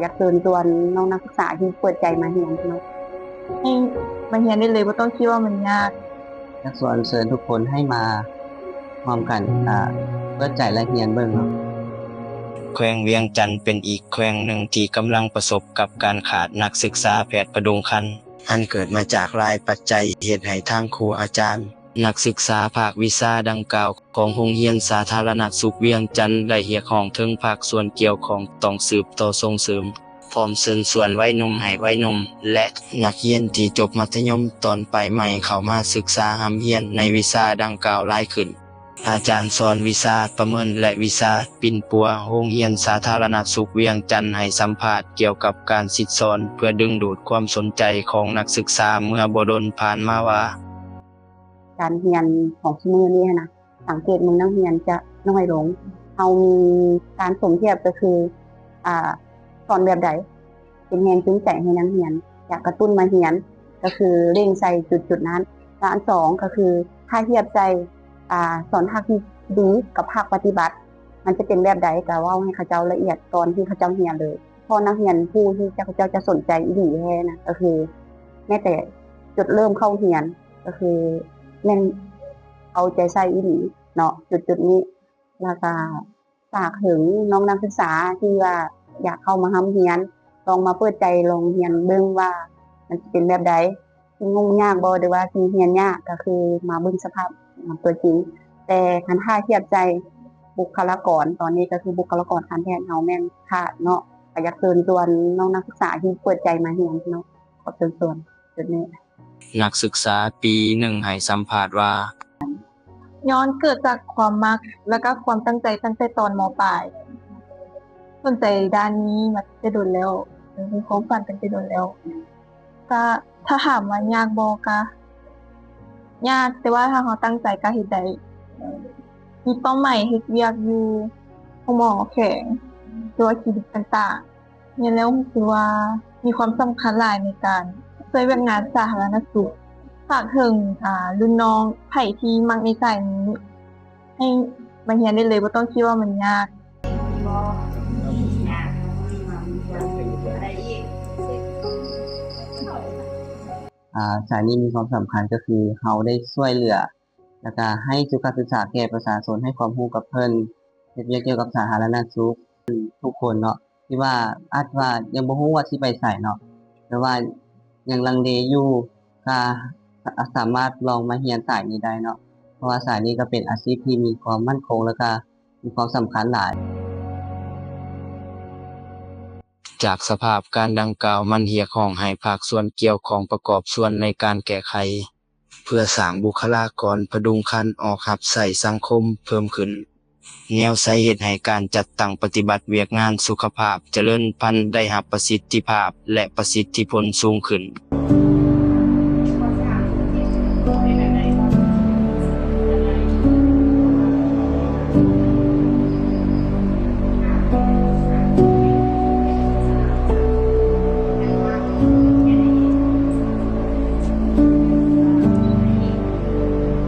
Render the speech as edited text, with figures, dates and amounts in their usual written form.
อยากเชิญชวนน้องนักศึกษาที่เปิดใจมาเรียนเนาะให้มาเรียนได้เลยบ่ต้องคิดว่ามันยากนักส่วนเชิญทุกคนให้มาพร้อมกันเปิดใจและเรียนเบิ่งเนาะแขวงเวียงจันทน์เป็นอีกแขวงหนึ่งที่กำลังประสบกับการขาดนักศึกษาแพทย์ประดุงคันอันเกิดมาจากหลายปัจจัยเหตุให้ทางครูอาจารย์นักศึกษาภาควิชาดังกล่าวของโรงเรียนสาธารณสุขเวียงจันทน์ได้เรียกร้องถึงภาคส่วนเกี่ยวข้องต้องสืบต่อส่งเสริมพร้อมเชิญชวนวัยหนุ่มให้วัยหนุ่มและนักเรียนที่จบมัธยมตอนปลายใหม่เข้ามาศึกษาหำเรียนในวิชาดังกล่าวหลายขึ้นอาจารย์สอนวิชาประเมินและวิชาปิ่นปัวโรงเรียนสาธารณสุขเวียงจันทน์ให้สัมภาษณ์เกี่ยวกับการสิทธิสอนเพื่อดึงดูดความสนใจของนักศึกษาเมื่อบ่ดนผ่านมาว่าการเรียนของสมือนี้นะสังเกตมึงนักเรียนจะน้อยลงเรามีการสมเทียบก็คือสอนแบบใดเป็นแรงจูงใจให้นักเรียนอยากกระตุ้นมาเรียนก็คือเร่งใจจุดนั้นและอันสองก็คือถ้าเทียบใจสอนภาคที่ดีกับภาคปฏิบัติมันจะเป็นแบบใดก็ว่าให้เขาเจ้าละเอียดตอนที่เขาเจ้าเรียนเลยพอนักเรียนผู้ที่เขาเจ้าจะสนใจอีหลีแท้นะก็คือแม้แต่จุดเริ่มเข้าเรียนก็คือแม่นเอาใจใส่อีหลีเนาะจุดนี้แล้วก็ฝากถึงน้องนักศึกษาที่ว่าอยากเข้ามาห้ำเรียนลองมาเปิดใจลองเรียนเบิ่งว่ามันจะเป็นแบบใดที่งงยากบ่หรือว่าที่เรียนยากก็คือมาเบิ่งสภาพตัวจริงแต่คันถ้าเทียบใจบุคลากรตอนนี้ก็คือบุคลากรการแพทย์เฮาแม่นขาดเนาะก็อยากเชิญชวนน้องนักศึกษาที่เปิดใจมาเรียนเนาะขอเชิญชวนจุดนี้นักศึกษาปีหนึ่งให้สัมภาษณ์ว่าย้อนเกิดจากความมักแล้วก็ความตั้งใจตั้งแต่ตอนม.ปลายสนใจด้านนี้มาจะโดนแล้วมีความฝันตั้งแต่โดนแล้วก็ถ้าถามว่ายากบ่ก็ยากแต่ว่าถ้าเราตั้งใจก็เฮ็ดได้มีเป้าหมายเฮ็ดเวียกอยู่หมอแข็งตัวคลินิกต่างๆเนี่ยแล้วคือว่ามีความสำคัญหลายในการช่วยเวียกงานสาธารณสุขฝากถึงรุ่นน้องไผที่มักในสายนี้ให้มาเรียนได้เลยบ่ต้องคิดว่ามันยากสายนี้มีความสำคัญก็คือเราได้ช่วยเหลือแล้วก็ให้สุขศึกษาแก่ประชาชนให้ความรู้กับเพิ่นเฮ็ดเวียกเกี่ยวกับสาธารณสุขทุกคนเนาะที่ว่าอาจว่ายังบ่ฮู้ว่าสิไปไสเนาะแต่ว่ายังลังเลอยู่ก็สามารถลองมาเรียนสายนี้ได้เนาะเพราะว่าสายนี้ก็เป็นอาชีพที่มีความมั่นคงแล้วก็มีความสำคัญหลายจากสภาพการดังกล่าวมันเรียกร้องให้ภาคส่วนเกี่ยวข้องประกอบส่วนในการแก้ไขเพื่อสร้างบุคลากรพดุงคันออกรับใช้สังคมเพิ่มขึ้นแนวสาเหตุให้การจัดตั้งปฏิบัติเวียกงานสุขภาพเจริญพันธุ์ได้รับประสิทธิภาพและประสิทธิผลสูงขึ้น